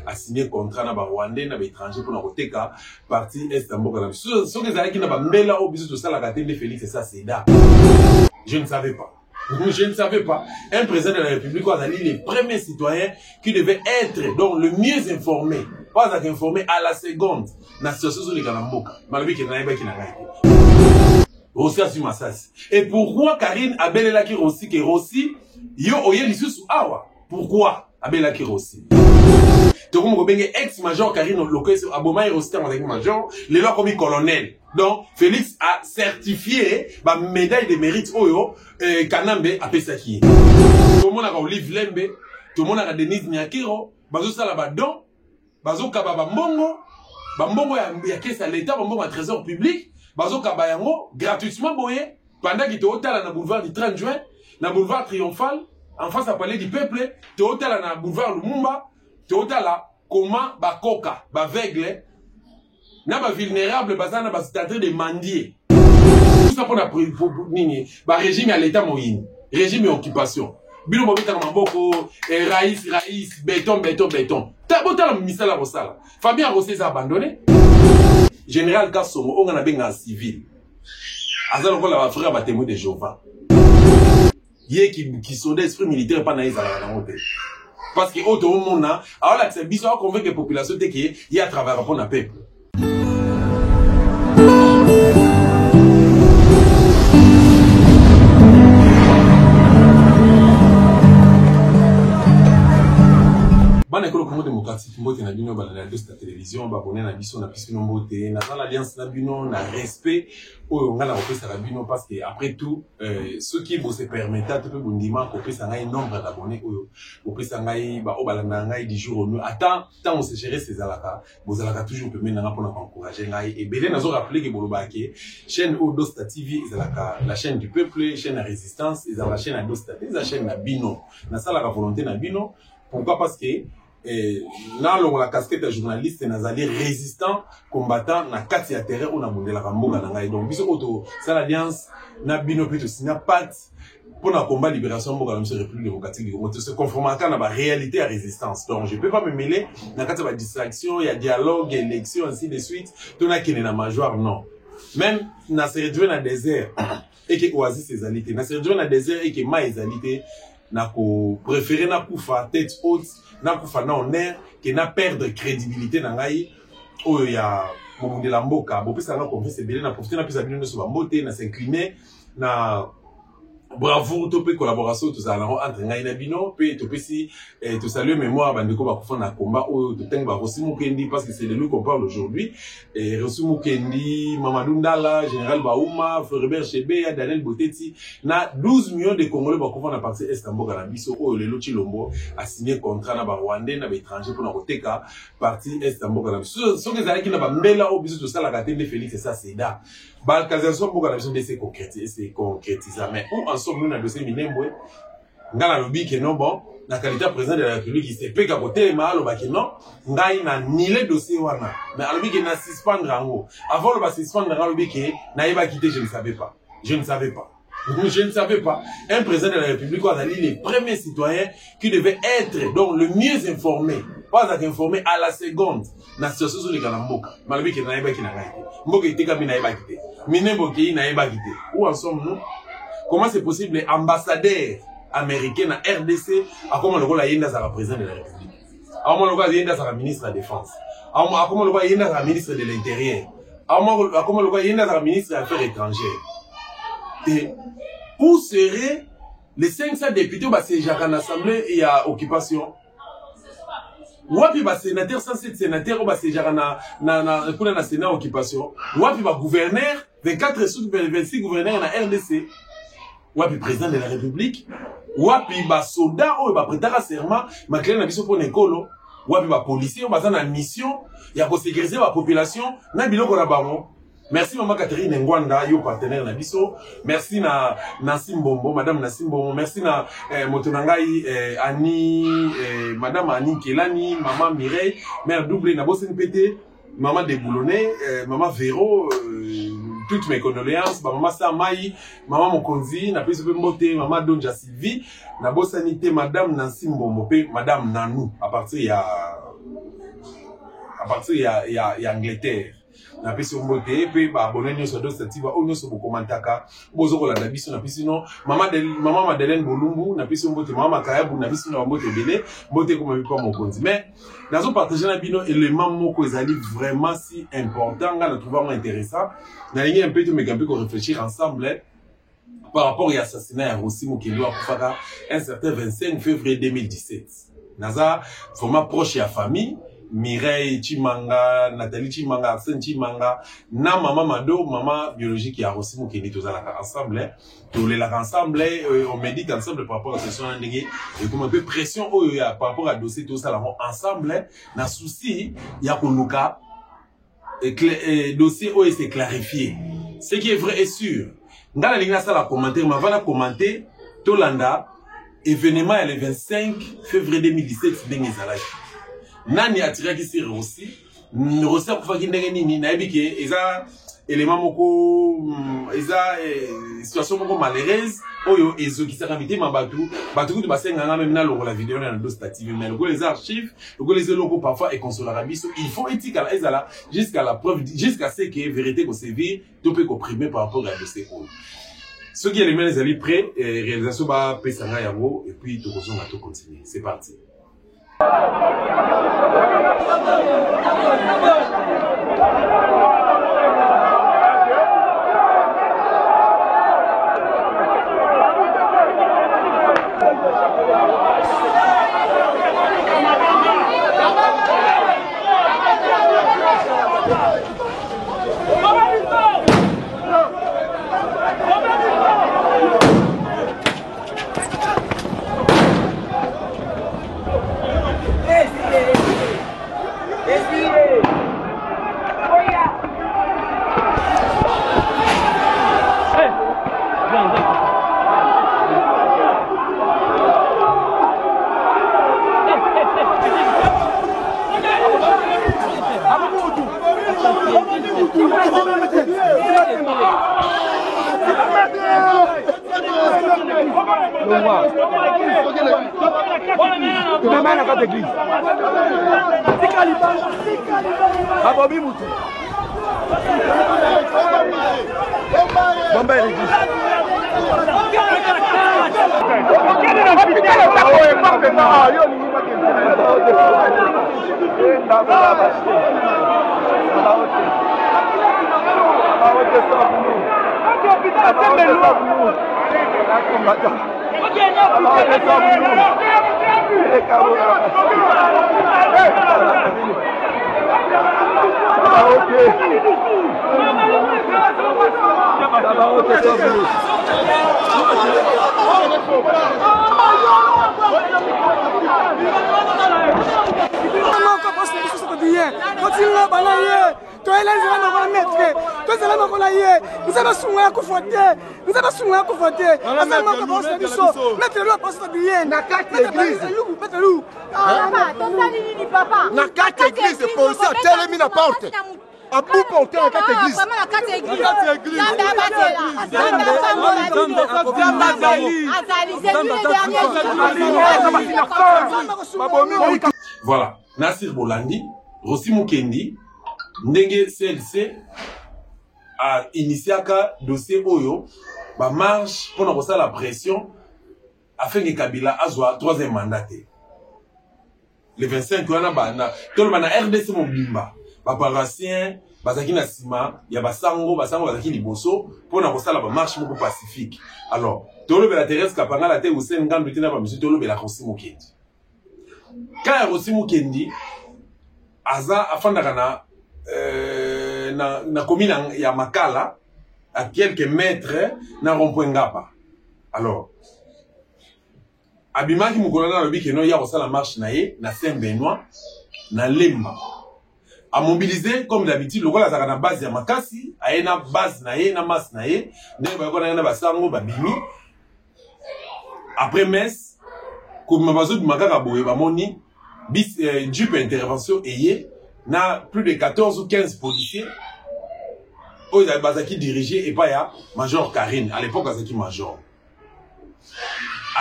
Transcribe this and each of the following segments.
a signé contrat na ba Rwandais na ba étranger pour na koteka parti est mboka. Ce que ça qui na ba mbela au biso to sala ka tende Félix ça c'est da. Je ne savais pas. Je ne savais pas. Un président de la République a dit les premiers citoyens qui devaient être donc le mieux informés, pas informés à la seconde. Na situation sur les Kanamboka. Malgré qu'il n'a pas qui n'a pas. Rossi a su massas. Et pourquoi Karine Abelelaki Rossi que Rossi yo oye lisusu awa? Pourquoi Abelelaki Rossi? Donc on benge ex-major Karine Lokoye Aboma et Rossi en major, les lois comme colonel. Donc Félix a certifié ma médaille de mérite oyo Kanambe a pesaki. Tout le monde a Olive Lembe, tout le monde a Denise Nyakiro, bazo sala ba don, bazo kaba ba mbongo ya caisse à l'état, mbongo à trésor public. Bazo Kabayango, gratuitement boye, pendant qu'il était au hôtel à boulevard du 30 juin, na boulevard Triomphal, en face à Palais du Peuple, tu hôtel à boulevard Lumumba, tu hôtel à comment Bakoka, Bavegle, na ba vulnérable, bazana ba c'est-à-dire des mendiers. Tout ça pour la régime à l'état moyen, régime et occupation. Bilo Mobita Mamboko, Raïs, béton. T'as beau la misala Rosala. Fabien Rossé a abandonné. Général Kassomo, on a bien en civil. Azal la frère va témoin de Jéhovah. Yé qui sont d'esprit militaire pas naïs à la montagne. Parce que autre monde a, alors là c'est bizarre qu'on veut que la population qui y a travers pour le peuple. Démocratique mbote na bino balana de la télévision babonné na biso na pisino mbote na l'alliance na bino na respect oyo ngala kopesa na bino parce que après tout ceux qui vous se permettent tout peut bondima kopesa ngai nombre d'abonnés oyo kopesa ngai ba obalanda ngai du jour au jour attends tant on se gérer ces alaka vous alaka toujours peut mener pour encourager ngai et belé nazo rappeler que bolobake chaîne Odosta TV ezalaka la chaîne du peuple chaîne à résistance ezala la chaîne à Dosta la chaîne na bino na sala la volonté na bino pourquoi parce que la casquette de journaliste nazali résistant combattant na kati ya terrain on a mondé la ramboga na ngai donc biso auto ça l'alliance na bino plutôt sina pat pour na combat libération mboka na République démocratique du Congo se conformer à la réalité à résistance donc je peux pas me mêler na kati ya distraction il y a dialogue élection ainsi de suite to na kene na major non même na se réduire na désert et que oasis ezalité na se réduire na désert et que ma ezalité na ko préférer na kufa tête haute na kufa na honneur que na perdre crédibilité na ngai oyo ya momunde la mboka bo pesa na confiance belé na profiter na pesa bino so ba mbote na s'incliner na bravo to pe collaboration tous allons entre ngai na bino pe to pesi to saluer mémoire bandeko ba kufa na combat oyo to tenga ba Rossi Mukendi parce que c'est de lui qu'on parle aujourd'hui et Rossi Mukendi Mamadou Ndala général Baouma Floribert Chebe Daniel Boteti na 12 millions de Congolais ba kufa na partie est mboka na biso oyo lelo Chilombo a signé contrat na ba Rwandais na ba étranger pour na koteka partie est mboka na biso so que ça qui na ba mbela au biso to sala ka tende Félix ça c'est da balkazation mboka na biso de se concrétiser mais où en sommes-nous dans le dossier Minembwe ngala lobi que non bon la qualité président de la République qui s'est peka côté malo ba que non ngai na nile dossier wana mais alobi que na suspendre ango avant le ba suspendre alobi que na yeba quitter je ne savais pas un président de la République a dit les premiers citoyens qui devaient être donc le mieux informés pas informés à la seconde na situation sur les Kanamboka malobi que na yeba ki na ngai mboka iteka mi na yeba quitter Minembwe ki na yeba quitter où en sommes-nous? Comment c'est possible ambassadeur américain à RDC à comment le rôle yenda sera président de la République à comment le rôle yenda sera ministre de la Défense à comment le rôle yenda sera ministre de l'Intérieur à comment le rôle yenda sera ministre des Affaires étrangères et où seraient les 500 députés bah c'est Jacques en assemblée et à occupation wapi ba sénateur 107 sénateurs ba c'est Jacques na pour na sénat occupation wapi ba gouverneur 24 sous 26 gouverneurs na RDC wapi président de la République wapi ba soldat ou ba prêtera serment ma clé na biso pour nekolo wapi ba policier ba za na mission ya ko sécuriser la population na biloko na bango. Merci maman Catherine Ngwanda yo partenaire na biso merci na Simbombo madame na Simbombo merci na motonangai Annie madame Annie Kelani maman Mireille mère double na Boston PT maman de Boulonnais maman Véro toutes mes condoléances maman Samaï maman Mokonzi na pesi pe mbote maman Donja Sylvie na bosanité madame Nancy Mbombo pe madame Nanou à partir à partir il y a Angleterre. Na pesi mbote pe ba abonné nyo so do stativa o nyo so bokomantaka bozo ko la biso na pesi no mama Madeleine Bolumbu na pesi mbote mama Kayabu na biso na mbote belé mbote ko mabi pa mokonzi mais nazo partager na bino élément moko ezali vraiment si important nga na trouver intéressant na lingi un peu to megambi ko réfléchir ensemble par rapport à l'assassinat à Rossi Mukendi Akufaka un certain 25 février 2017 naza vraiment proche à famille Mireille Chimanga, Nathalie Chimanga, Arsène Chimanga, na maman Mado, maman biologique à Rossi Mukendi, tous ensemble, tous les ensemble, on médite ensemble par rapport à ce soir et comme un peu pression par rapport à dossier tout ça ensemble, na souci, il y a qu'on nous dossier où c'est clarifié. Ce qui est vrai est sûr. Dans la ligne ça la commentaire, mais avant de commenter, Tolanda, événement le 25 février 2017, dans les Alais. Nani attiré qui s'est aussi Rossi Akufaki ndenge nini na ebike eza élément moko eza situation moko malheureuse oyo ezokisaka mitema batu kutu basenganga même na longo la vidéo na do stative mais les archives les locaux parfois et consoler biso il faut éthique à ezala jusqu'à la preuve jusqu'à ce que vérité ko sévir to peut comprimer par rapport à dossier oyo ceux qui éléments les ali prêt réalisation ba pesanga yango et puis to kozonga to continuer c'est parti. Voilà, Nassir Bolandi, Rossi Mukendi, ndenge CLC a initié un dossier Oyo, ba marche pour nous la pression afin que Kabila azwa troisième mandat. Le 25 wana bana, tout le monde a RDC Mobimba, ba Parassien, bazaki na sima, ya basango bazaki liboso pour nous la marche moko pacifique. Alors, tout le monde a Thérèse Kapanga la te Hussein Ngandu tina ba monsieur tout le monde la Rossi Mukendi. Quand Rossi Mukendi aza afandaka na commune ya Makala à quelques mètres na rond-point Ngapa. Alors abimaki mukolana lobi ke no ya kosala marche na ye na Saint-Benoît na Lemba a mobiliser comme d'habitude lokola zaka na base ya makasi ayena base na ye na masse na ye ndenge bakona na basango babimi après messe comme bazo makaka boye bamoni bis jupe intervention eye na plus de 14 ou 15 policiers où ils avaient dirigé et pas ya Major Karine à l'époque azaki Major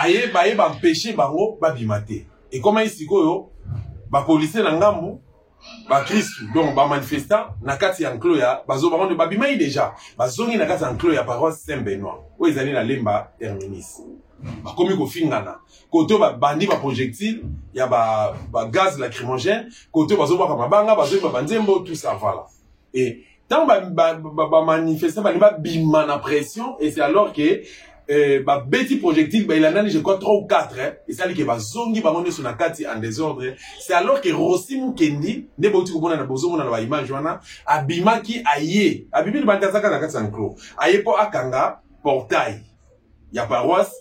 aye ba empêcher bango ba bimate et comment ici koyo ba policier na ngambu ba Christ donc ba manifestant na kati ya enclos ya bazo ba babimai déjà bazongi na kati ya enclos ya paroisse Saint-Benoît o ezali na lemba terminis ba komi ko fingana koto ba bandi ba projectile ya ba gaz lacrymogène koto bazo ba mabanga bazo ba banzembo tout ça voilà et tant ba manifestant ba bima na pression et c'est alors que ba beti projectile ba il en a je crois 3 ou 4 et ça dit que ba zongi ba ngone sur na kati en désordre c'est alors que Rossi Mukendi ne bauti ko mona na bozo mona na ba image wana abimaki aye abimi ba ndazaka na kati enclos aye po akanga portail ya paroisse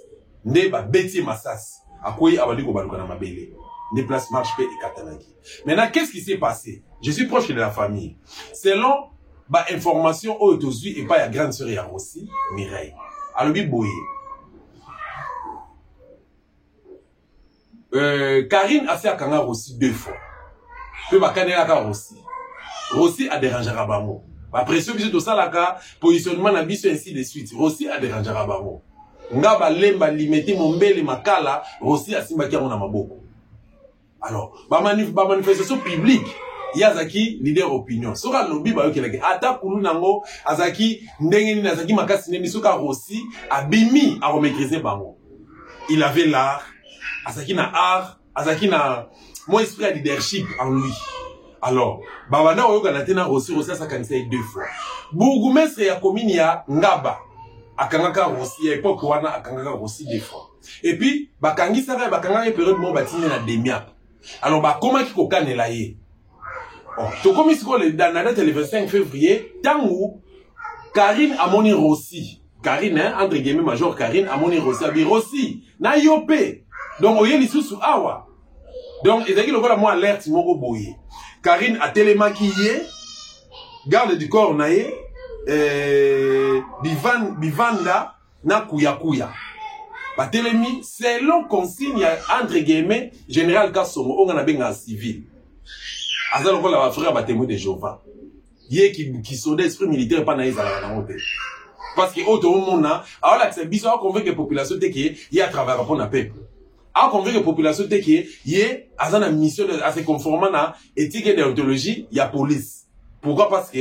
ne ba beti masas akoyi abandi ko baluka na mabele ne place marche pe ekatanaki. Maintenant qu'est-ce qui s'est passé? Je suis proche de la famille selon ba information au tozui et pas ya grande sœur ya Rossi Mireille alobi boye Karine a fait akanga Rossi 2 fois pe bakanela ka Rossi a dérangé bango ba pression biso to salaka positionnement na biso ainsi de suite Rossi a dérangé bango nga balemba limeti mombele makala Rossi asimbaki yango na maboko. Alors ba manifestation publique yazaki leader opinion soka lobi ba yokeleke ata kulu nango azaki ndenge ni azaki makasi nemi soka Rossi abimi a maîtriser bango. Il avait l'art azaki na art azaki na mon esprit de leadership en lui. Alors babanda oyoka na tena Rossi asakanisa 2 fois bourgmestre ya commune ya Ngaba akangaka Rossi à époque wana akangaka Rossi 2 fois et puis bakangisa bakangaka période mo batine na demiap. Alors comment ki kokanela ye to comme ici dans la date le 25 février tangu Karine amoni Rossi Karine hein, entre guillemets major Karine amoni Rossi abi Rossi na yopé donc oye lisusu awa donc ezaki lokola moi alerte moko boye Karine a telemaki ye garde du corps na ye bivanda na kuya batelemi selon consigne entre guillemets général Kasongo on a benga civil azal lokola ba frère ba témoin de Jéhovah ye qui sont d'esprit militaire pas na ezala na monte parce que auto mona ala que biso a convaincre population te que y a travailler pour na peuple a convaincre population te que y azana mission de à se conformer na éthique et déontologie ya police. Pourquoi? Parce que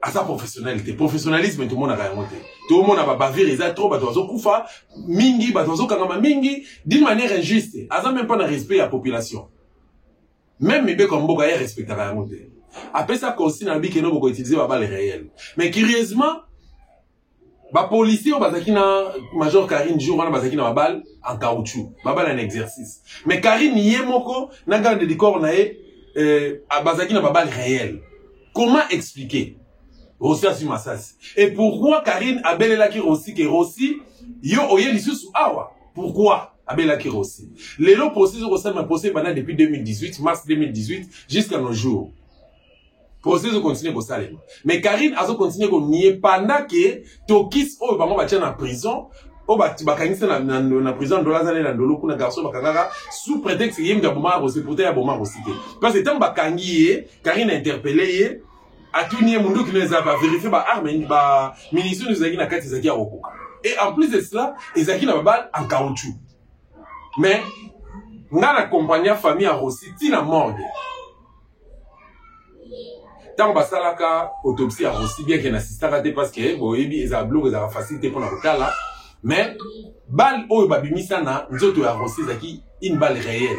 à sa professionnalité professionnalisme tout le monde a remonté tout le monde a bavir ils a trop bato kufa mingi bato kangama mingi d'une manière injuste azan même pas na respect à population même Mbe Komboka y respecte à remonter après ça consigne na bikeno boko utiliser ba balle réelle mais curieusement ba policier au bazaki na major Karine jour wana bazaki na ba balle en caoutchouc ba balle en exercice mais Karine yemoko na garde du corps na bazaki na ba balle réelle. Comment expliquer Rossi assume Massas? Et pourquoi Karine a belelaki Rossi que Rossi yo oye lisusu awa? Pourquoi a belelaki Rossi? Les lots procès Rossi m'a posé pendant depuis 2018, mars 2018 jusqu'à nos jours. Procès continue pour ça. Mais Karine a continué comme nier pendant que Tokis o bango ba tient en prison. O ba kangisa na prison de lazane na ndolo kuna garçon bakangaka sous prétexte yem da boma Rossi pour ya boma Rossi. Parce que tant bakangi Karine a interpellé a tout nié mundu qui les a pas vérifié ba arme ba ministre nous a na kati zaki akoka. Et en plus de cela, ezaki na babal en caoutchouc. Mais na accompagner famille à Rossi tina morgue. Tant basalaka autopsie à Rossi bien qu'il n'assista raté parce que boyebi eza blog eza facilité pour na kotala. Mais balle oyo babimisa na nzoto ya Rossi zaki une balle réelle.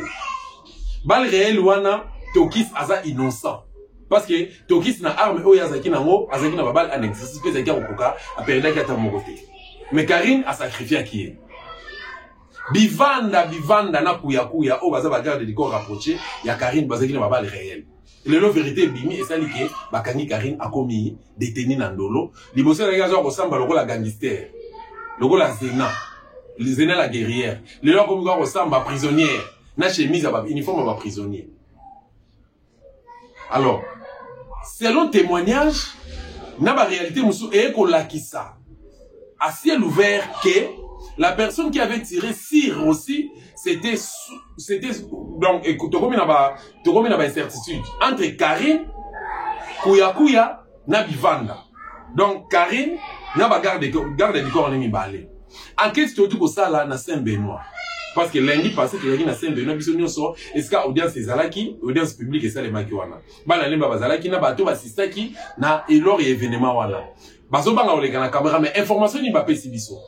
Balle réelle wana Tokis aza innocent. Parce que Tokis na arme oyo azaki nango azaki na balle en exercice pe zaki akoka a perda ki ata mokote. Mais Karine a sacrifié qui est. Bivanda na kuya o baza ba garde du corps rapproché ya Karine bazaki na balle réelle. Le lot vérité bimi et ça liké bakangi Karine a commis détenu na ndolo liboso na gazo ko samba lokola gangster. Lokola Zena, les Zena la guerrière. Le lot comme ko samba prisonnière, na chemise à uniforme à prisonnier. Alors, selon témoignage, na ba réalité musu e ko lakisa. À ciel ouvert que la personne qui avait tiré sur aussi c'était donc écoute comme na ba incertitude entre Karine kuya na bivanda. Donc Karine na ba garde du corps ni balé. En question tout ça là na Saint-Benoît. parce que lundi passé tu as na Saint-Benoît biso nyonso est-ce que audience ezalaki audience publique et ça les maki wana bana lemba bazalaki na bato basistaki na elor événement wana bazo banga oleka na caméra mais information ni ba pesi biso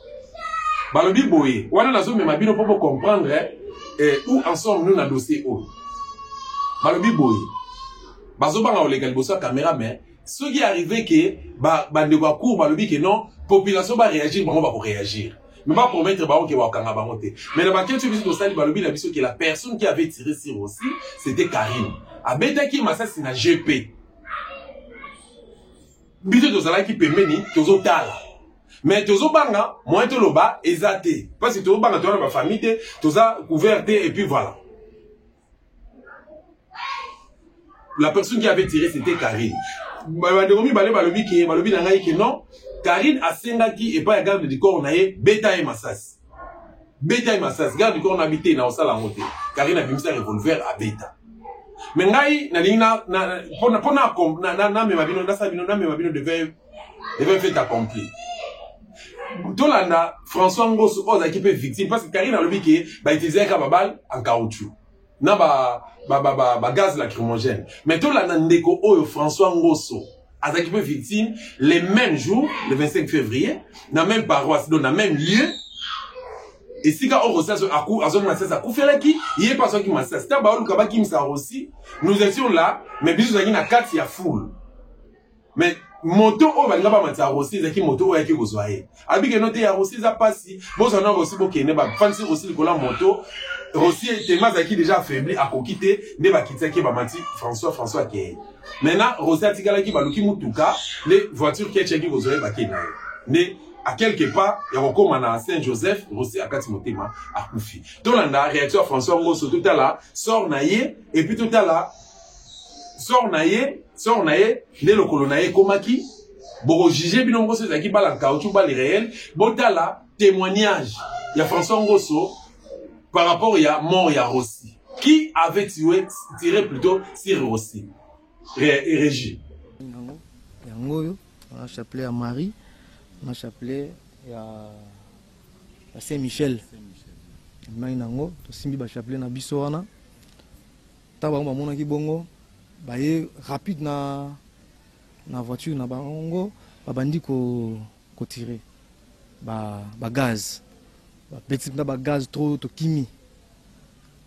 balobi boye wana nazo mema bino pour comprendre où en sommes nous na dossier o balobi boye bazo banga oleka liboso caméra mais ce qui est arrivé que bandeko ya cour balobi que non population va réagir bango ba réagir mais pas promettre bango que wakanga bango te mais na bakiyo biso to sali balobi na biso que la personne qui avait tiré sur aussi c'était Karine abetaki masasi na GP biso to sala ki pembeni tozo tala mais tozo banga moi to loba ezate parce que tozo banga to na ba famille te toza couverte et puis voilà la personne qui avait tiré c'était Karine bandeko balobi na ngai que non Karine asengaki et pas garde du corps nae beta et massas garde du corps n'habité na osala ngote Karine a bimisa revolver à beta mais ngai na lina na mema bino na sabino na mema bino devait fait accompli tolanda François Ngoso oza qui peut victime parce que Karine a lobi que ba utiliser ka babal en caoutchouc na ba gaz lacrymogène mais tolanda ndeko oyo François Ngoso Azaki peut victime les mêmes jours, le 25 février, dans la même paroisse, dans le même lieu. Et si quand on reçoit il est pas qui m'a aussi. Nous étions là, mais bisous à la carte, il y a foule. Mais moto o ba ngaba matsa aussi zaki moto o yaki kozwaye. Abi ke note ya aussi za pasi, bo ça na aussi bo kene ba fansi aussi le kola moto. Aussi tellement zaki déjà affaibli à kokite ne ba kitaki ba mati François ke. Maintenant Rossi atikala ki ba luki mutuka, les voitures qui cheki kozwaye ba kena. Ne à quelque part ya kokoma na Saint-Joseph, Rossi akati motema akufi. Tolanda réaction François Ngoso tout à là, sort naye et puis tout à là sort naye, ne le colonaye komaki, boko jugé bino ngoso zaki bala caoutchouc bali réel, botala témoignage. Il y a François Ngoso par rapport il y a mort ya Rossi. Qui avait tiré plutôt sur Rossi? Régie. Yango on a chapelet à Marie, on a chapelet à Saint-Michel. Mainango, to simbi ba chapelet na biso wana. Taba ba mona ki bongo. Baye rapide na voiture na bango babandi ko tirer ba gaz ba petit na ba gaz trop to kimi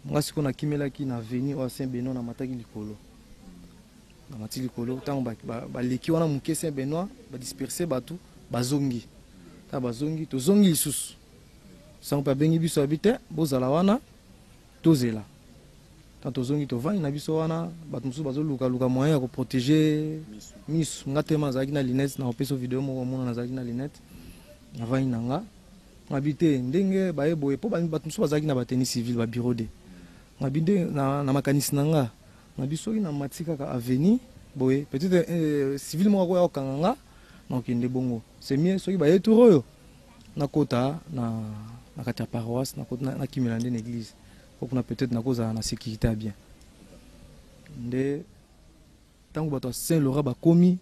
moi siko na kimela ki na venir au Saint-Benoît na mataki likolo na mataki likolo tango ba leki wana muke Saint-Benoît ba disperser batu bazongi ta bazongi to zongi lisusu sans pas bengi biso habite bozala wana tozela. Tant aux ongi to vani na biso wana bato musu bazo luka moyen ya ko protéger misu ngatema zaki na lunette na opeso video mo mona na zaki na lunette na vani nanga ngabite ndenge baye boye po bato musu bazaki na bateni civil ba bureau de ngabide na makanisi nanga na biso na matika ka avenue boye peut-être civil mo ko ya kanganga na okende bongo c'est mieux soki baye turoyo na kota na kata paroisse na kota na kimilande na église. On a peut-être na sécurité bien. De tant que Saint-Laurent ba komi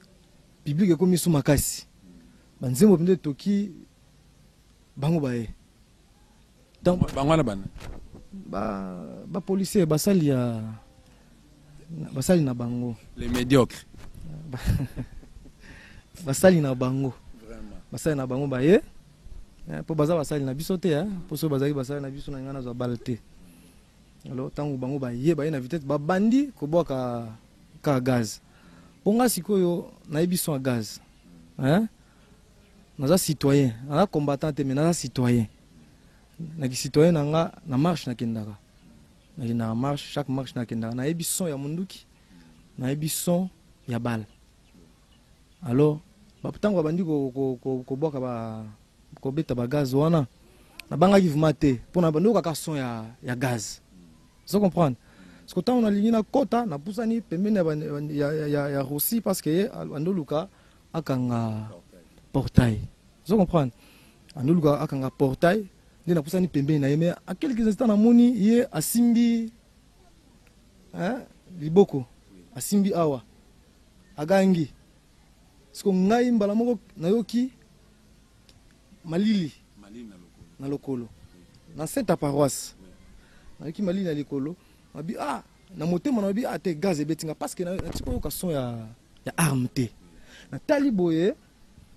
public komi sous makasi. Banzembo pende toki bango bae. Tant bango na bana. Ba policier basali na bango. Les médiocres. Basali na bango. Vraiment. Basali na bango bae. Po baza basali na biso te po so bazali basali na biso na ngana za balte. Alors tant que bango ba na vitesse ba bandi ko boka ka gaz bonga sikoyo na ebiso gaz naza citoyen na combattant mais naza citoyen na ki citoyen nanga na marche na kendaka na marche chaque marche na kendaka na ebiso ya munduki na ebiso ya bal alors ba tango bandi ko boka ba ko beta ba gaz wana na banga kivumate pona bando ka son ya gaz. Vous comprenez? Parce que quand on a ligné la quota, on a poussé ni pembeni ya Rossi parce que andoluka akanga portail. Vous comprenez? Andoluka akanga portail, ni na poussé ni pembeni na yeme à quelques instants na moni yé asimbi liboko asimbi awa agangi. Parce que ngai mbala moko nayoki malili na lokolo. Na cette paroisse Avec Mali na likolo. Abi ah na motema na bi ate gaz ebetinga parce que na tiko ka son ya arme te. Na taliboye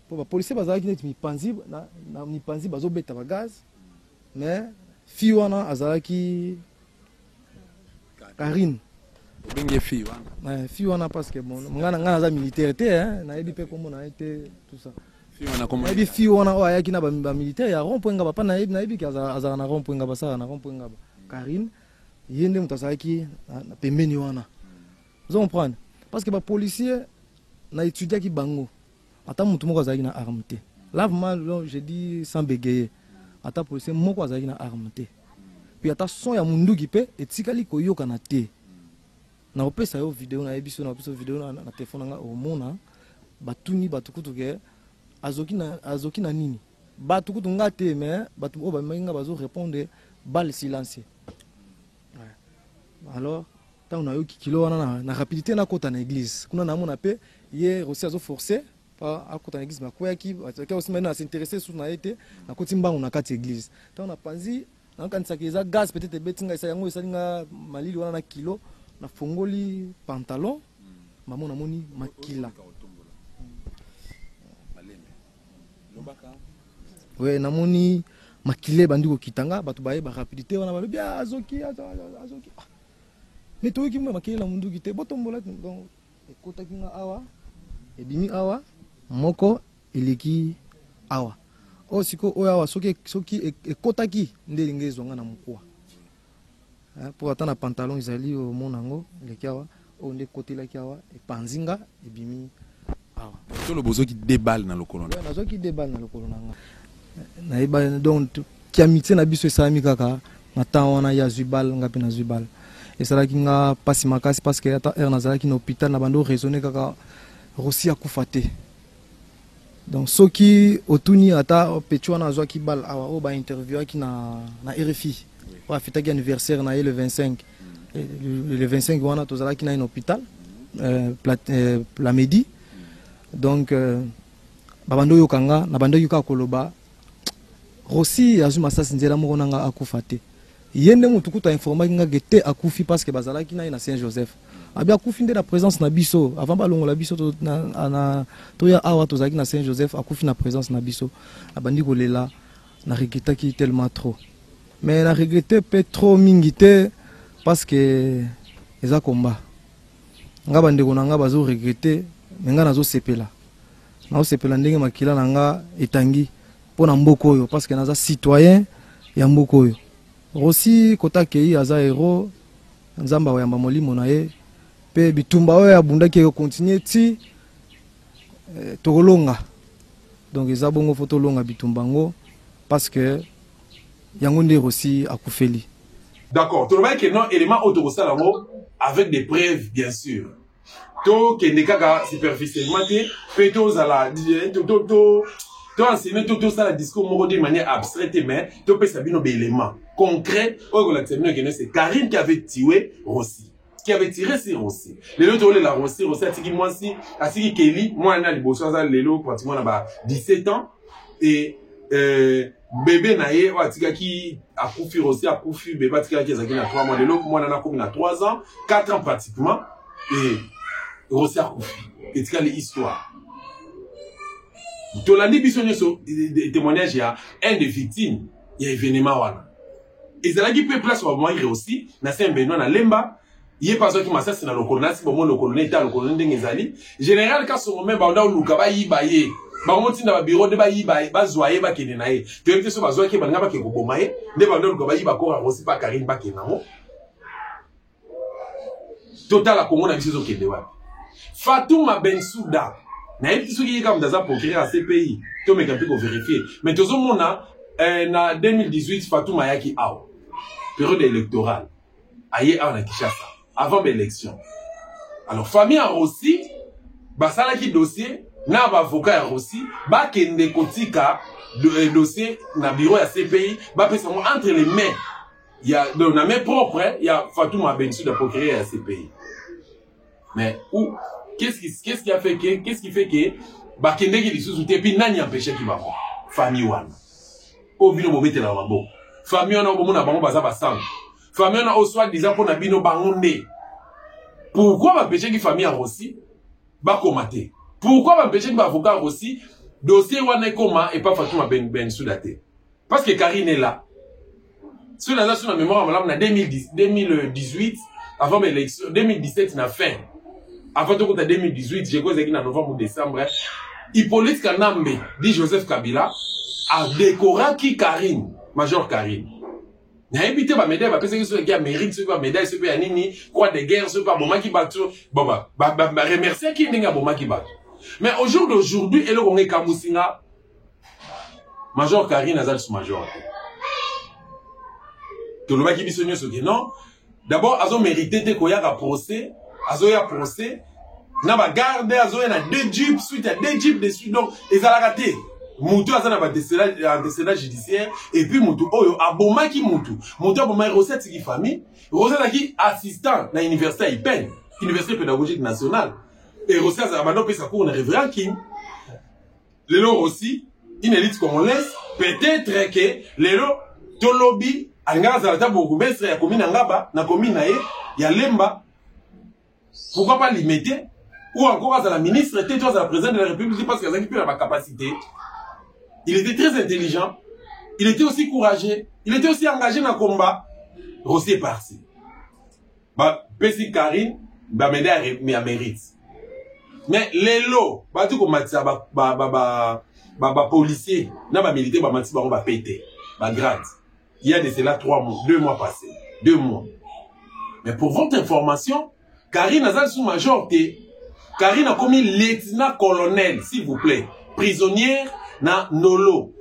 pour ba policier bazaki net mipanzi na mipanzi bazo beta ba gaz mais fi wana azalaki Karine Bengi fi wana. Fi wana parce que bon ngana za militaire te hein na ebi pe comme na été tout ça. Fi wana comment? Ebi fi wana o ayaki na ba militaire ya rond point ngaba pa na ebi ka azana na rond point ngaba ça na rond point ngaba. Karine yende mutasaki na pembeni wana. Vous comprenez? Parce que ba policier na étudiant ki bango. Ata mutu moko azaki na arme te. Là vraiment je dis sans bégayer. Ata policier moko azaki na arme te. Puis ata son ya mundu ki pe etikali koyoka na te. Na opesa yo vidéo na ebiso na opesa vidéo na téléphone nga omona batuni batukutu ke azoki na nini. Batukutu nga te mais batu o ba menga bazo répondre balle silencieux. Alors, tant on a eu kilo na rapidité na kota na église. Kuna na mona pe ye aussi azo forcer pas à kota na église ma kwa ki aussi maintenant s'intéresser sur na été na koti mbangu na kati église. Tant on a panzi na kanisa kiza gaz peut-être betinga isa yango isalinga malili wana na kilo na fongoli pantalon maman na moni makila. Ouais na moni makile bandiko kitanga batu baye ba rapidité wana balobi azoki. Mais toi qui m'as maquillé la mundu qui te botombola donc ekota kinga awa ebimi awa moko eleki awa o siko o awa soki ekota ki ndelinge zonga na mukwa pour atana pantalon izali o monango eleki awa o nde kotela ki awa epanzinga ebimi awa to lo bozo ki déballe na lokolo na zoki déballe na lokolo nanga na eba donc ki amitié na biso esami kaka na temps wana ya zubal ngapi na zubal. Et ça là qui n'a pas si makasi parce que ata er nazala qui na hôpital na bando raisonner kaka Rossi akufate. Donc ceux qui otuni ata petwa na zwa ki bal awa o ba interview qui na RFI. Wa fita ki anniversaire na le 25. Le 25 wana tozala qui na un hôpital la Medi. Donc babando yokanga na bando yuka koloba Rossi azuma sasa nzela moko nanga akufate. Yende mutukuta informa nga gete akufi parce que bazalaki na Saint-Joseph. Abi akufi nde la présence na biso avant balongo la biso to na to ya awa to zaki na Saint-Joseph akufi na présence na biso. Abandi kolela na regretta ki tellement trop. Mais na regretter peut trop mingité parce que eza combat. Nga bande ko nga bazo regretter nga nazo sepela. Na sepela ndenge makila nga etangi pona mboko yo parce que naza citoyen ya mboko yo. Rossi kota kei aza héros nzamba wa yamba molimo na ye pe bitumba oyo abunda ki continuer ti tokolonga donc eza bongo photo longa bitumba ngo parce que yango nde Rossi akufeli. D'accord, tu vois que non élément autosala ngo avec des preuves bien sûr. To kende kaka superficiellement te pe to zala tu enseignes tout ça, le discours de manière abstraite, mais tu peux savoir nos éléments concrets. C'est Karine qui avait tué Rossi. Qui avait tiré sur Rossi. Les autres, la Rossi a tiré moi aussi. A tiré Kelly. Moi, j'ai les pratiquement 17 ans. Et bébé naïe, qui a profité Rossi, a profité bébé qui a 3 mois. Moi, on a 3 ans, 4 ans pratiquement. Et Rossi a profité. Et tu as l'histoire. Tolandi bisonné sur des témoignages, il y a un des victimes, il y a événement wana. Et ça là qui peut place au moment aussi, na Saint Benoît na Lemba, il y a pas qui m'a ça dans le colonel, si bon le colonel ta le colonel d'Engezali. Général quand son moment ba on luka ba yibaye, ba monti na ba bureau de ba yibaye, ba zoyer ba kene nae. Tu es sur ba zoyer ki ba ngaba ke kobomaye, de ba luka ba yiba ko aussi pas Karine ba kenamo. Total la Congo na biso kende wa. Fatouma Bensouda na yebi soki yeka mdaza procureur à CPI to meka pe ko vérifier mais tozo mona na 2018 Fatouma yaki aw période électorale aye aw na Kinshasa avant l'élection. Alors famille a Rossi basala ki dossier na ba avocat ya Rossi ba kende kotika dossier na bureau ya CPI ba pesa mo entre les mains il y a dans la main propre il y a Fatouma Bensouda procureur à CPI. Mais où qu'est-ce qui a fait que qu'est-ce qui fait que bakende ki lisusu te puis nani empêcher ki bako famille wana obino momete la mabo famille wana bomona bango baza basango famille on a au soit disant pour Nabino Bangonde. Pourquoi m'empêcher que famille a Rossi va comater? Pourquoi m'empêcher que avocat Rossi dossier wana koma et pas Fatouma Ben Soudate? Parce que Karine est là. Sur la mémoire, on a 2018, avant l'élection, 2017, on a fin. Avant tout, 2018, j'ai causé en novembre ou décembre. Hippolyte Kanambe, dit Joseph Kabila, a décoré qui Karine, Major Karine. Il a évité ma médaille, parce que ceux qui a mérite, ceux qui a médaille, ceux qui a nini, quoi de guerre, ceux qui a bon qui battu. Bon, remercier qui n'est pas bon qui battu. Mais au jour d'aujourd'hui, et là, on est Kamoussina, Major Karine a sous Major. Tout le monde qui dit ce non. D'abord, ils ont mérité de qu'il y a un procès, ils ont un procès. Na ba garde, ils ont un 2 jeeps, suite à 2 jeeps dessus, donc ils ont raté. Moutou a un antécédent judiciaire, et puis Moutou, oh, aboma qui Moutou. Moutou aboma recette qui famille, recette qui assistant dans l'université IPEN, Université pédagogique nationale. Et recette a abandonné sa cour, on a révérend qui. Les lots aussi, une élite congolaise, peut-être que les lots, ton lobby, Anga Zalata Bogoumestre, ya commune Angaba, na commune Nae, ya Lemba. Pourquoi pas limiter? Ou encore à la ministre, était à la présidente de la République, parce qu'elle a récupéré la capacité. Il était très intelligent. Il était aussi courageux. Il était aussi engagé dans le combat. Rossi par-ci. Bah, Pessi Karine, bah, médaille, mais à mérite. Mais les lots, bah, tout comme Matia, bah, policier, n'a pas militaire, bah, Matia, bah, péter. Bah, grade. Il y a de cela 2 mois passés. 2 mois. Mais pour votre information, Karine a sous majorité. Karine a commis lieutenant-colonel, s'il vous plaît. Prisonnière na Nolo.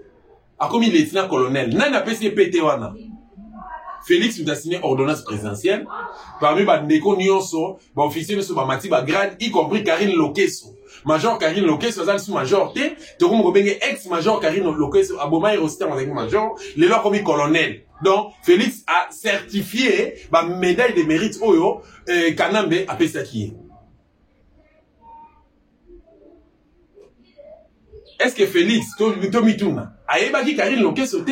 A commis lieutenant-colonel. N'a pas PT wana. Félix a signé ordonnance présidentielle. Parmi les ndeko nyonso, les officiers de Mati grade, y compris Karine Lokeso. Major Karine Lokeso, a sous majorité. Tout le monde ex-major Karine Lokeso, a Boma et Rosita avec major, les lois commis colonel. Donc, Félix a certifié la médaille de mérite Oyo, Kanambe a Pesaki. Est-ce que Félix, Tomituna, a ébaki Karine Lokeso te?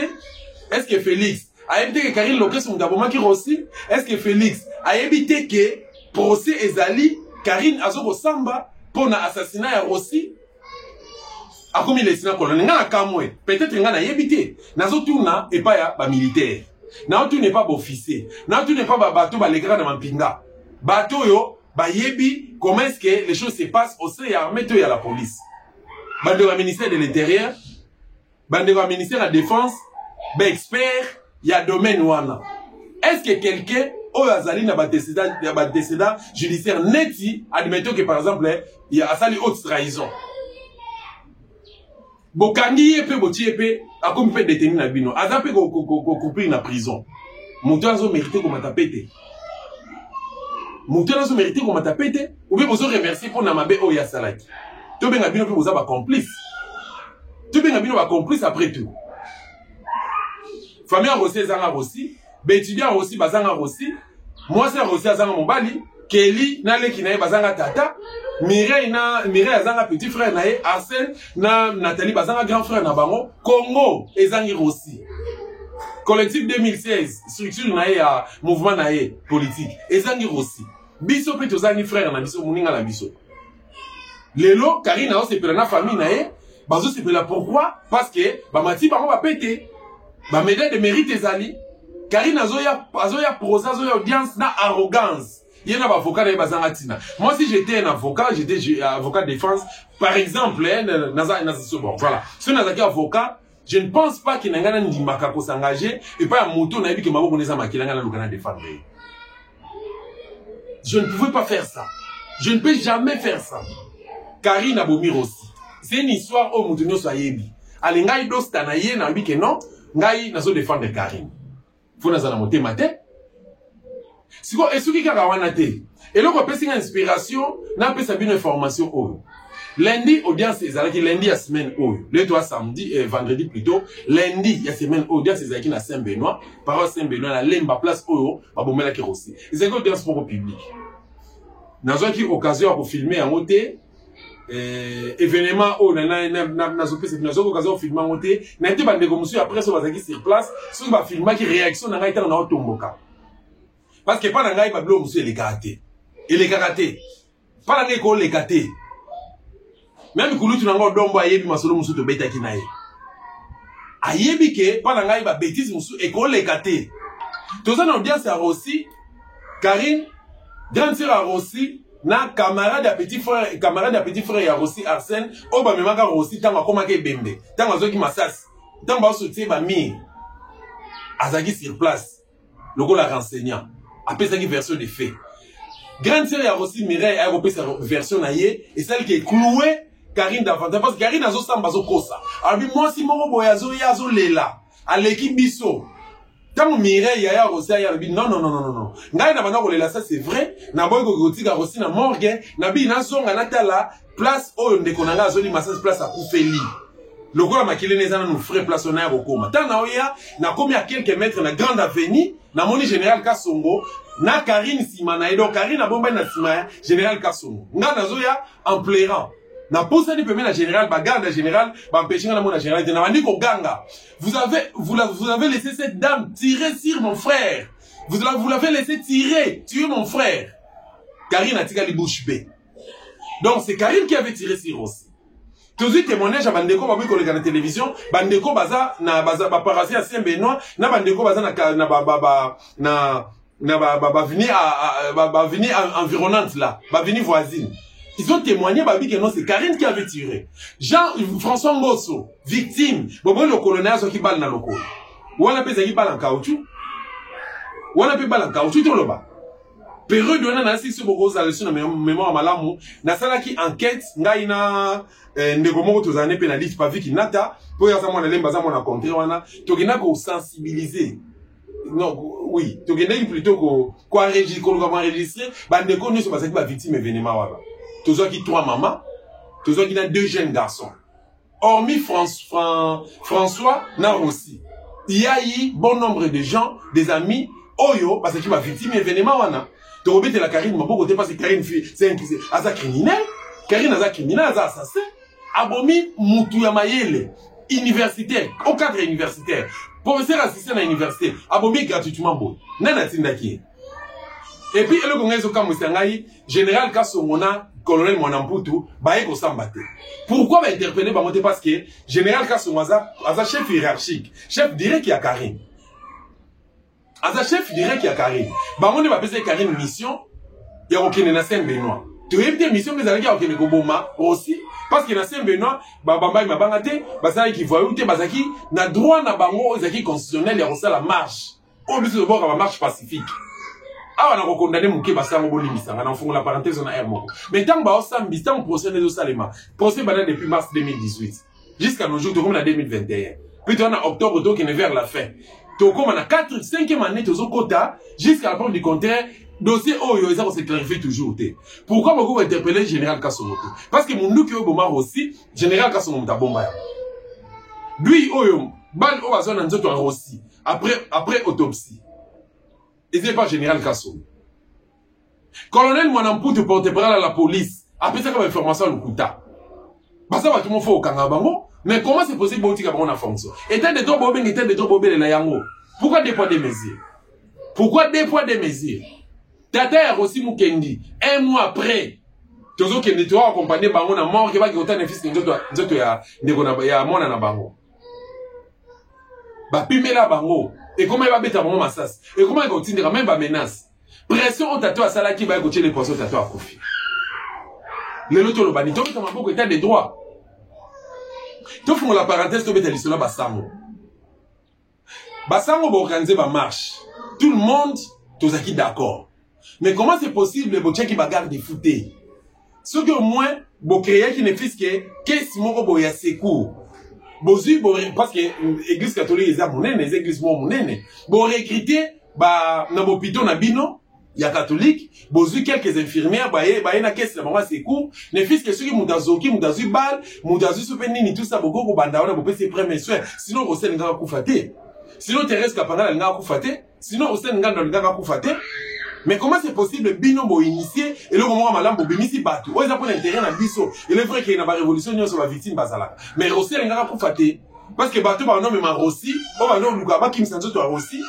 Est-ce que Félix a évité que Karine Lokeso Ngaboma qui Rossi? Est-ce que Félix a évité que procès Ezali, Karine Azoko Samba, pour l'assassinat à Rossi? A commis les sénats colonels, n'a kamwe. Peut-être n'a évité. Nazo tourna et pas ya ba militaire. Nazo tourne pas ba officier. Nazo tourne pas ba bateau ba les grands de Mampinga. Bateau yo ba yebi comment est-ce que les choses se passent au sein ya armée to ya la police. Bande wa ministère de l'intérieur, bande wa ministère de la défense, ba expert ya domaine wana. Est-ce que quelqu'un au azali na ba décédant judiciaire neti admettons que par exemple il y a asali haute trahison. Bokangi yepe boti yepe akomi pe détenu na bino aza pe couper na prison moto azo mérité comme tapete moto azo mérité comme tapete ou bien bozo remercier pour na mabe o ya salaki to benga bino pe boza ba complice to benga bino ba complice après tout famille Rossi zanga Rossi be étudiant Rossi bazanga Rossi moi c'est Rossi zanga mobali Kelly na leki na bazanga tata Mireille azanga petit frère nae, Arsène na Nathalie bazanga grand frère na bango, Congo ezangi Rossi. Collectif 2016, structure nae ya mouvement nae politique, ezangi Rossi. Biso pe tozangi frère na biso muninga la biso. Lelo Karine a sepela na famille nae, bazo sepela pourquoi? Parce que ba mati bango ba pété. Ba médaille de mérite ezali. Karine azoya prosa azoya audience na arrogance. Il y a un avocat dans Bazangatina. Moi, si j'étais un avocat, j'étais avocat de défense, par exemple, bon, voilà. Si on a un avocat, je ne pense pas qu'il y ait un dimaka pour s'engager, et pas un moto, n'a pas qu'il y ait un défendre. Je ne pouvais pas faire ça. Je ne peux jamais faire ça. Karine Abomir aussi. C'est une histoire au Moutonio Sayebi. Alengai Dostanaye, n'a dit que non, Ngai n'a pas défendre Karine. Faut n'a pas monter ma tête. Si vous avez une et là, on peut une inspiration, on peut une information. Lundi, audience, lundi, à semaine, le 3 samedi, vendredi plutôt, lundi, il y a semaine, audience, c'est à Saint-Benoît, par Saint-Benoît, la Lemba place, à Bomela qui aussi. C'est une audience pour le public. Nous avons eu l'occasion pour filmer en hôtel, événement, nous avons occasion de filmer en hôtel, nous avons eu après, sur place, sur le film qui réaction, nous avons été dans notre tomboka. Parce que pas n'angai bablo monsieur il est karaté. Il est karaté. Pas n'angai ko le karaté. Même kulu tu n'ango dombo ayebi masolo monsieur to beta kinaye. Ayebi ke pas n'angai ba bêtise monsieur et ko le karaté. Tout ça l'ambiance a aussi Karine grande sœur a Rossi na camarade à petit frère ya Rossi Arsène o ba memaka Rossi tanga koma ke bembe tanga zo ki masas tanga ba soutien ba mi azaki sur place logo la renseignant après ça qui version des faits grande sœur ya Rossi Mireille a repris sa version na ye et celle qui est clouée Karine davantage parce que Karine azo samba zo kosa abi moi si moko boyazo yazo lela aleki biso. Tant Mireille ya Rossi ya bi non. Ngai na bana kolela ça c'est vrai. Na boy ko kotika Rossi na morgue na bi na zonga na tala place oyo ndeko nanga azoli massage place a Koufeli. Lokola makile nezana nous frais place na rokoma. Tant na oya na komi à quelques mètres na grande avenue na moni général Kasongo na Karine Simana et donc Karine a bomba na Simana général Kasongo. Nga na zoya en pleurant. Na posa ni peme na général bagarde général ba empêcher na mona général na bandi ko ganga. Vous avez laissé cette dame tirer sur mon frère. Vous l'avez laissé tuer mon frère. Karine a tiré les bouches bées. Donc c'est Karine qui avait tiré sur Rossi. Toujours témoignage à Bandeko ba ko la télévision, Bandeko baza na baza ba parasi à Saint-Benoît, na Bandeko baza na venir environnante là, ba venir voisine. Ils ont témoigné, babi, que non, c'est Karine qui avait tiré. Jean-François Ngosso, victime. Bon, le colonel, qui balle dans le col. Ou on appelle ça qui balle en caoutchouc. Ou on appelle balle en caoutchouc, tout le bas. Période de l'année, si c'est beaucoup, ça le mémoire malamu. Na sala qui enquête, ngaina, ndegomo, tous années pénalistes, pas vu qu'il nata, pour y avoir mon élève, baza mon rencontré, wana, tokena ko sensibiliser. Non, oui, tokena plutôt ko enregistrer, bandeko, nous sommes pas victime événement, voilà. Tous ceux qui trois mamans, tous ceux qui ont deux jeunes garçons. Hormis François, n'a aussi. Il y a eu bon nombre de gens, des amis, Oyo, parce qu'il m'a victime événement, wana. Tu rebêtes la Karine, m'a beaucoup parce que Karine c'est un criminel. Karine a criminel, a assassin. Abomi Moutou Mayele, universitaire, au cadre universitaire. Professeur assistant à l'université, abomi gratuitement beau. Nana Tindaki. Et puis, le Congrès au Kamousangaï, général Kassongona, colonel Mwanamputu, baye ko sambate. Pourquoi va interpeller Bamote? Parce que général Kassongwaza, a chef hiérarchique, chef direct qui a Karine. A chef direct qui a Karine. Bamote va passer Karine mission, il y a aucune na Saint-Benoît. Tu as une mission que vous allez aucune Goboma aussi, parce que na Saint-Benoît, Babamba ma bangate, Basaki qui voit où Basaki, na droit na bango, Zaki constitutionnel, il y a aussi la marche. Au but de voir la marche pacifique. Ah, on a condamné mon Kébassang au Bolimissa, on a fait la parenthèse on a air. Mais tant que Baossambi, tant que procès de Salema, procès depuis mars 2018, jusqu'à nos jours, tout comme la 2021. Puis on a octobre, donc on est vers la fin. Tout comme on a 4, 5e année, tout quota, jusqu'à la preuve du contraire, dossier Oyo, ça se clarifie toujours. Pourquoi beaucoup interpeller le général Kassomoto? Parce que mon nous qui est au Bomar aussi, général Kassomoto a bombé. Lui, Oyo, Bal Oazon en Zoto aussi, après autopsie. Et c'est pas général Kasso. Colonel Mwanamputu porte-parole à la police. Après ça, comme information, le Kouta. Parce que tout le monde fait au Kangabango. Mais comment c'est possible que vous ayez fonction? État de droit, état de droit, la yango. Pourquoi des poids des mesures? Pourquoi des poids des mesures? Tata aussi Mukendi. Un mois après, tous ceux qui ont accompagné Bango na mort, qui va autant de fils que nous ya mona na Bango. Ba pimela Bango. Et comment il va mettre à mon massas? Et comment il continue même pas menace? Pression au tatou à Sala qui va écouter les poissons tatou à Kofi. Le loto le banito, mais t'as beaucoup état des droits. Tout font la parenthèse, tout met à l'histoire Bassango. Bassango va organiser ma marche. Tout le monde, tous acquis d'accord. Mais comment c'est possible, le tchèque qui va garder fouté? Ce que au moins, vous créez qui ne fils que, qu'est-ce que vous avez secours? Parce que l'église catholique est monnaie, les églises monnaie. Bon, recruter, na bopito na bino, ya catholique, bozu quelques infirmières, na caisse la maman c'est court, les fils que ceux qui mutazoki, mutazu bal, mutazu soupenini, tout ça, boko ko banda, on a bopé ses premiers soins. Sinon, on sait n'ga koufate. Sinon, Thérèse Kapanga n'ga koufate. Sinon, on sait n'ga koufate. Mais comment c'est possible, bino bo initié, et le moment malam bo bimisi batu. Ouais, ça prend l'intérêt na biso. Il est vrai qu'il y a une révolution, sur la victime basala. Mais aussi, n'ga koufate. Parce que batu, par exemple, ma Rossi, oh, bah non, Lukaba, Kim Sanzo, toi Rossi,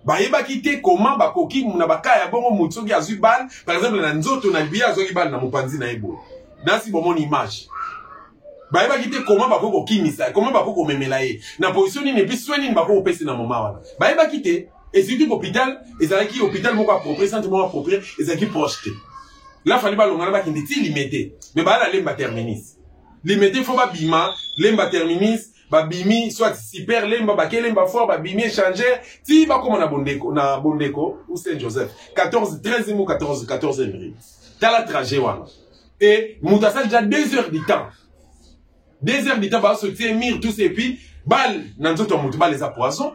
Bayeba kite comment bakoki na bakaya bongo mutsoki azui bal par exemple na nzoto na biya azui bal na mopanzi na ebo nasi bomon image bayeba kite comment bakoko kimisa comment bakoko memela ye na position ni puis soin ni bakoko pese na moma wana bayeba kite et surtout hôpital ezalaki hôpital moko approprié centre moko approprié ezalaki projeté là fallait ba longana ba kinditi limité mais ba la lemba terminus limité faut ba bima lemba terminus babimi soit super lemba bakelemba fort babimi échanger ti ba comme na bondeko ou Saint Joseph 13 ou 14 minutes t'as la trajet wana et moutassa déjà 2 heures du temps 2 heures du temps ba sortir mire tous et puis bal na nzoto mutu ba les poison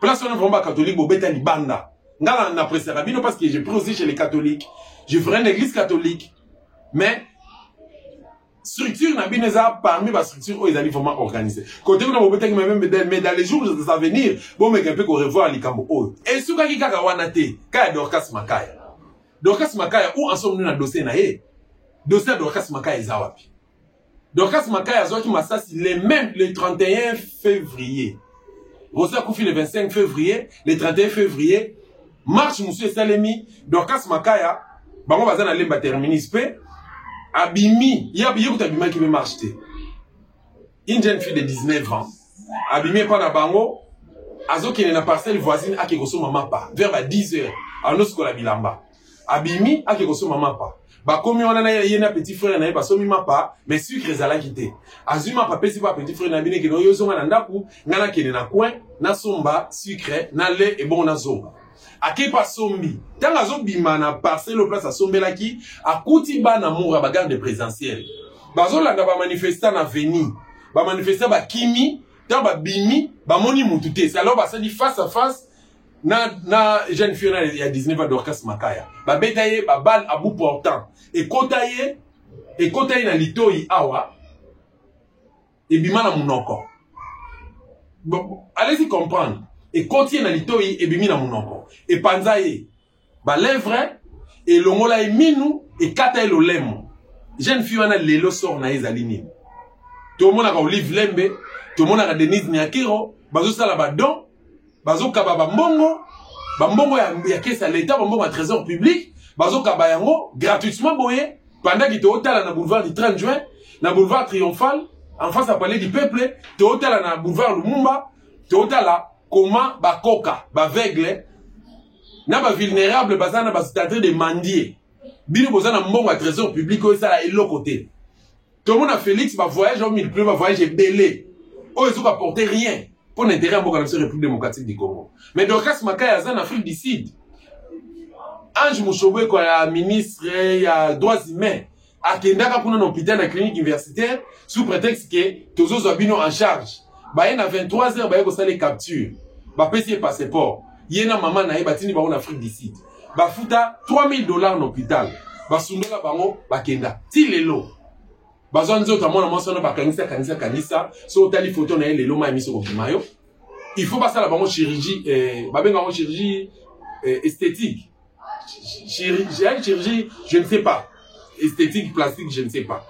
place on vraiment catholique bobeta ni banda ngala na presse rabino parce que j'ai pris aussi chez les catholiques je ferai une église catholique mais structure na bineza parmi ma structure où ils allaient vraiment organiser côté on a bobeta qui même mais dans les jours à venir bon mais un peu qu'on revoit likambo oh et suka ki kaka wana te ka Dorcas Makaya où en sommes-nous na dossier na ye dossier Dorcas Makaya ezawapi Dorcas Makaya azwaki masasi le 31 février Rosa Koufi le 25 février le 31 février marche monsieur Salemi Dorcas Makaya bango bazana lemba terminus pe abimi yabi yekuta bima qui me marche une jeune fille de 19 ans abimi pa na bango azoki na parcelle voisine ake kosoma mapa vers 10h alors ce qu'on a bilamba abimi ake kosoma mapa ba komi wana na yena petit frère na ye ba somi mapa mais sucre ezala kité azuma papa pesi pa petit frère na bine ke no yozonga na ndaku ngana kene na coin na somba sucre na lait et bon na zonga akepa sombi tanga zo bima na parcelle place a sombelaki akuti ba na moura ba garde présidentielle bazolanda ba manifestant na veni ba manifestant ba kimi ta ba bimi ba moni mutu te alors ba sali face à face na jeune fille il y a 19 ans Dorcas Makaya ba betaye ba balle à bout portant et kotaye na litoi awa et bima na munoko bon allez-y comprendre et continue na litoi et bimi na munoko et panzaye ba lèvre et longola e minu et kata lo lemo jeune fille wana lelo sort na ezali nini to mona ka Olive Lembe to mona ka Denise Nyakiro bazo sala ba don bazo kaba ba mbongo ya caisse à l'état ba mbongo à trésor public bazo kaba yango gratuitement boye pendant que to otala na boulevard du 30 juin na boulevard triomphal en face à palais du peuple to otala na boulevard Lumumba to otala comment bakoka baveugle na ba vulnérable bazana ba c'est-à-dire de mendier bino bozana mbongo à trésor public o ça elo côté tout le monde a Félix ba voyage au mille plus ba voyage belé o ils ont apporté rien pour l'intérêt de la République démocratique du Congo mais Dorcas Makaya en Afrique du Sud Ange Mouchobwe ko ya ministre ya droits humains akendaka kuna na hôpital na clinique universitaire sous prétexte que tozo zabino en charge ba yena 23h ba yeko sale capture ba pesi passeport yena maman na ye batini ba en Afrique du Sud ba futa $3000 na hôpital ba sundola bango bakenda ti lelo bazo nzoto mona monsono kanisa so tali photo na lelo ma emiso ko mayo il faut passer la bango chirurgie babenga bango chirurgie esthétique chirurgie je ne sais pas esthétique plastique je ne sais pas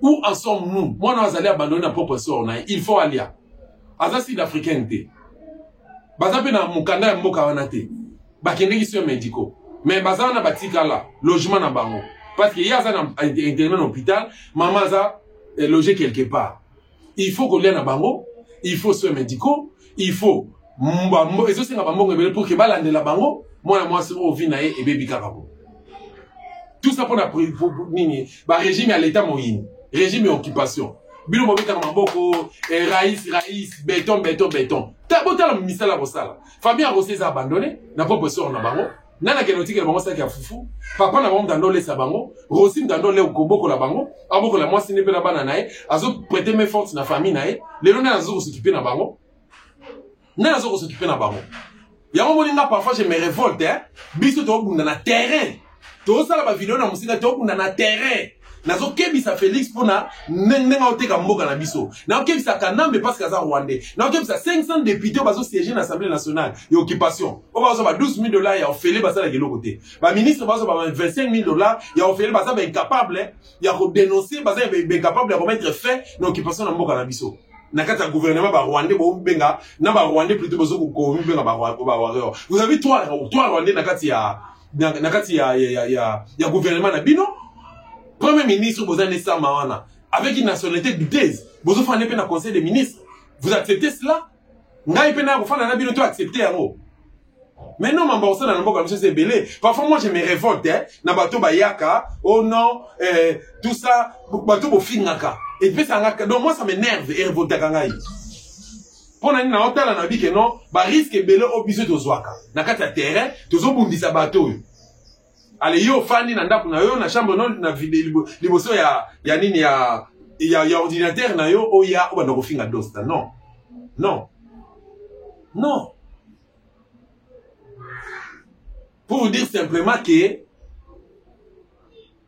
où en sommes-nous moi nous allons abandonner notre propre sort il faut aller à sud africain te bazape na mukanda ya mboka wana te bakende ki soins médicaux mais bazana batika là logement na bango parce qu'il y a un internat hôpital maman a logé quelque part il faut qu'on l'ait na bango il faut soins médicaux il faut mbambo ezo senga bambongo ebele pour que balande la bango moi c'est au vinae et baby karabo tout ça pour nini ba régime à l'état moyenne régime et occupation bino bobeta maboko raïs béton tabota la misala bosala famille a rosé abandonné na propre sort na bango nana kenotike la bango sa kia fufu papa na bango ndando lesa bango rosim ndando le ukoboko la bango aboko la mwasi nepe na bana nae azo prêter mes forces na famille nae lelo na azo s'occuper na bango na azo s'occuper na bango ya mo moninga parfois je me révolte biso to bunda na terrain to sala ba vidéo na musinga to bunda na terrain nazo kebisa Félix pona nenga oteka mboka na biso na kebisa Kanambe parce que za Rwandais na kebisa 500 députés bazo siéger na l'Assemblée nationale et occupation o bazo ba $12,000 ya ofele basala kelo côté ba ministre bazo ba $25,000 ya ofele baza ba incapable ya ko dénoncer baza ba incapable ya remettre fait na occupation na mboka na biso nakata gouvernement ba Rwandais bo benga na ba Rwandais plutôt bozo ko benga ba warrior. Vous avez trois Rwandais nakati ya gouvernement na bino. Premier ministre bozane sa mawana avec une nationalité douteuse. Bozo fane pe na conseil des ministres. Vous acceptez cela? Ngai pe na ko fana na bino to accepter yango. Mais non, ça n'a pas c'est belé. Parfois, moi, je me révolte, hein. Nabato bayaka, oh non, tout ça, bato bo finaka. Et puis, ça donc, moi, ça m'énerve, et révolte kangai. Pour na hôtel, na bi que non, ba risque belé au biso to zwaka. Nakata terrain, to zo bundisa bato. Allez, yo, fani, na ndaku na yo, na chambre non, na vidéo, liboso ya nini ya ordinateur na yo, oh ya, oh, ba no finga dosta. Non. Non. Non. Pour vous dire simplement que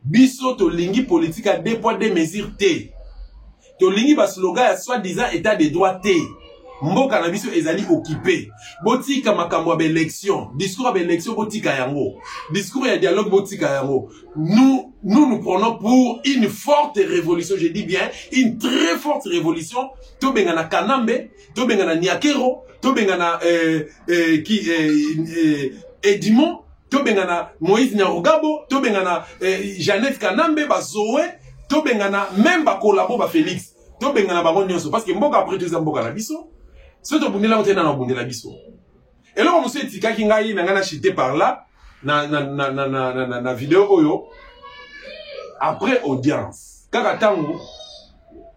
biso to lingi politique à deux poids deux mesures té. To lingi ba slogan soi-disant état de droit té. Mboka na biso ezali occupé. Botika makambo ba élection, discours ba élection botika yango. Discours ya dialogue botika yango. Nous prenons pour une forte révolution, je dis bien, une très forte révolution. To bengana Kanambe, to bengana Niakero, to bengana Edimon, to bengana Moïse Nyarugabo, to bengana Jeannette Kanambe, ba Zoé, to bengana même ba Kolabo ba Félix, to bengana ba Nyonso parce que mboka après tout ça mboka na biso. Ce to bundela otena na bundela biso. Et là on se tika kingai na ngana chité par là na vidéo oyo après audience. Kaka tango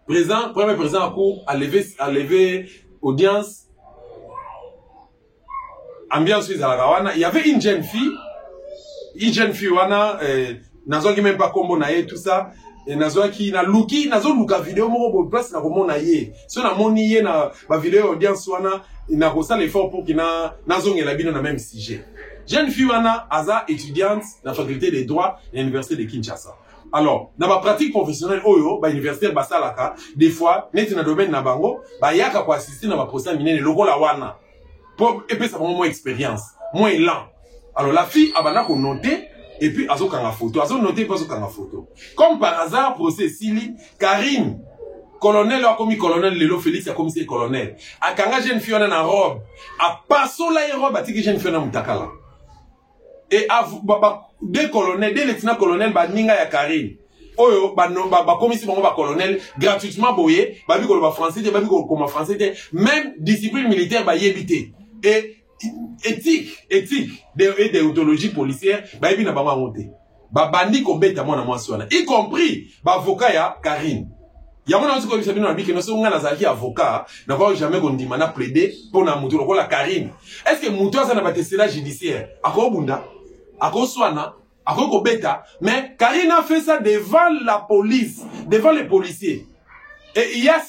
premier président à cour a levé audience. Ambiance à la Rawana, il y avait une jeune fille wana nazoki même pas combo na ye tout ça et nazoki na luki luka vidéo moko place na komona ye so na moni ye na ba vidéo audience wana ina kosa l'effort pour kina nazongela bino na même sujet. Jeune fille wana aza étudiante na faculté des droits de l'université de Kinshasa. Alors, dans ma pratique professionnelle oyo ba universitaire basalaka des fois neti na domaine na bango ba yaka ko assister na ba procès minene lokola wana. Et puis ça prend moins expérience, moins lent. Alors la fille a bana ko noter et puis azo kanga photo, azo noter pas azo kanga photo. Comme par hasard procès Sili, Karim, colonel a commis colonel Lelo Félix a commis colonel. A kanga jeune fille na robe, a passo la robe a tiki jeune fille na mutakala. Et a deux colonels, deux lieutenants colonels ba ninga ya Karim. Oyo ba commissi ba colonel gratuitement boyé, ba bi ko ba français, ba bi ko comme français, même discipline militaire ba yebité. Et éthique et déontologie policière ba yebi na ba monter. Ba bandi ko beta mona mwasona, y compris ba avocat ya Karine. Ya mona nziko bisabi na bi ke no so ngana zaki avocat, na ba jamais ko ndima na plaider pour na mutu ko la Karine. Est-ce que mutu ça na ba testera judiciaire? Ako bunda, ako swana, ako beta, mais Karine a fait ça devant la police, devant les policiers. Et il y a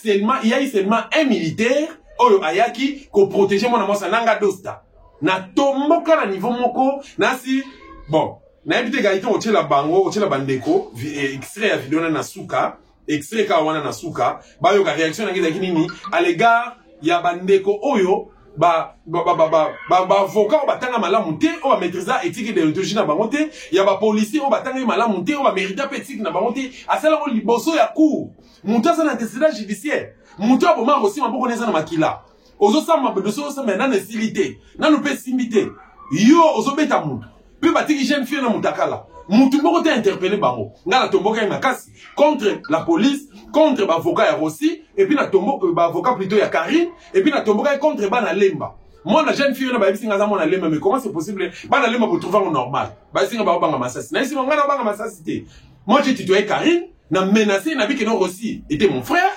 eu seulement un militaire oyo ayaki ko protéger mon amour nanga dosta. Na tomoka na niveau moko na si bon, na ebite gaito otela bango, otela bandeko, extrait ya vidéo na suka, extrait ka wana na suka, ba yo ka réaction na ngeza kinini à l'égard ya bandeko oyo ba avocat ba tanga malamu te o ba maîtriser éthique et déontologie na bango te, ya ba policier o ba tanga malamu te o ba mériter éthique na bango te, asala ko liboso ya cour. Muta sa na antécédent judiciaire. Muta bo ma aussi maboko neza na makila. Ozo sa mabedoso sa mena na silité. Na no pe simité. Yo ozo beta mutu. Pe batiki jeune fille na mutakala. Mutu mboko te interpeller bango. Ngala tomboka makasi contre la police, contre ba avocat ya Rossi et puis na tomboka ba avocat plutôt ya Karine et puis na tomboka contre bana Lemba. Moi la jeune fille na ba bisinga za mona Lemba mais comment c'est possible bana Lemba pour trouver un normal. Ba bisinga ba banga masasi. Na isi ngana banga masasi te. Moi j'ai tutoyé Karine. N'a menacé, n'a vu que non Rossi était mon frère.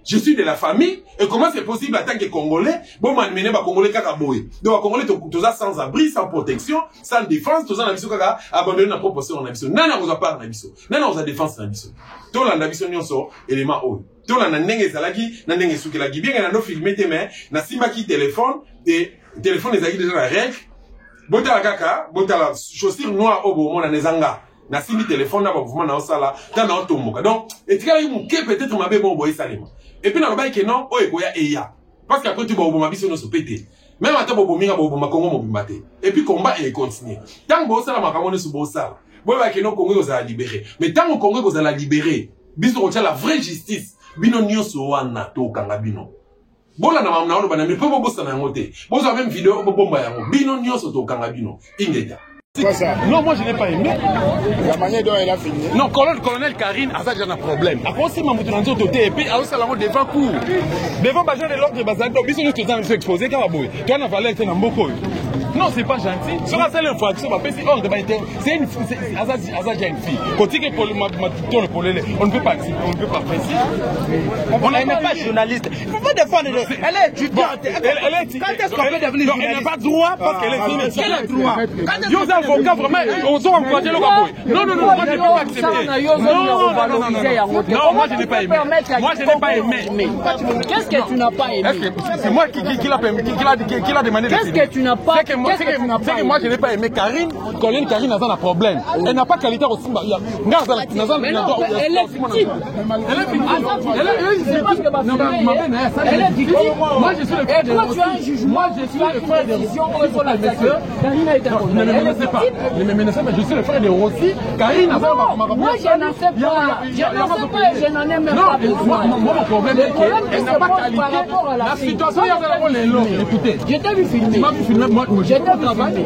Je suis de la famille. Et comment c'est possible en tant que Congolais? Bon, man, mené ba Congolais kakaboy. Donc, Congolais, tous sans abri, sans protection, sans défense, tous en abisso kaka, abandonné na proposition en abisso. Nana vous a pas en abisso. Nana vous a défense en abisso. Tout la abisso nyonso, élément haut. Tout la nenge salaki, na nenge soukelaki. Bien, na no filmé tes mains, na simba qui téléphone, et téléphone les acquis déjà la règle. Bota la kaka, bota la chaussure noire au bon, na nezanga. Na simi téléphone na ba mouvement na osala ta na otomoka donc et tika yi muke peut-être mabe bon boy salima et puis na ba ke non o ekoya eya parce que après tu ba oboma biso no so pété même ata bobo minga bobo makongo mobimba te et puis combat et continuer tant bo sala makambo ne so bo sala bo ba ke non Congo za libérer mais tant Congo za la libérer biso ko la vraie justice bino nyonso wana to kanga bino bola na mamna ono banami po bosa na ngote boza même vidéo bomba yango bino nyonso to kanga bino ingeta. Non, moi je n'ai pas aimé. La manière dont elle a fini. Non, colonel Karine a déjà un problème. Après aussi, ma moto dans le côté et puis aussi la devant court. Devant Bajan et l'ordre de Bazando, bisous nous tous exposés car boy. Tu as la valeur était dans beaucoup. Non, c'est pas gentil. Sur la seule infraction, c'est une fille. Quand tu es pour on ne peut pas accepter, on ne peut pas préciser. On n'est pas journaliste. Il faut pas défendre. Elle est étudiante. Quand est-ce qu'on peut devenir journaliste? Elle n'a pas droit parce qu'elle est journaliste. Quel est droit? Yo, avocat, vraiment, on s'en encouragé le gars. Non, moi je ne peux pas accepter. Non, moi je n'ai pas aimé. Moi je n'ai pas aimé. Qu'est-ce que tu n'as pas aimé? C'est moi qui l'a demandé. Qu'est-ce que tu n'as pas aimé? C'est que moi je n'ai pas aimé Karine. Colonel Karine a un problème. Elle n'a pas qualité aussi. Elle est victime. Elle est victime. Moi je suis le frère de Rossi. Tu as un jugement. Moi je suis le frère de Rossi. Karine a été ne me menacez pas. Ne me menacez pas. Je suis le frère de Rossi. Karine a moi je n'en sais pas. Je n'en sais pas et je n'en ai même pas besoin. Mon problème est qu'elle n'a pas qualité. La situation est dans le lot. Écoutez. Je t'ai vu filmer. Tu m'as vu filmer. Moi, je t'ai vu filmer.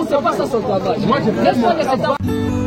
C'est pas ça son travail. Moi, je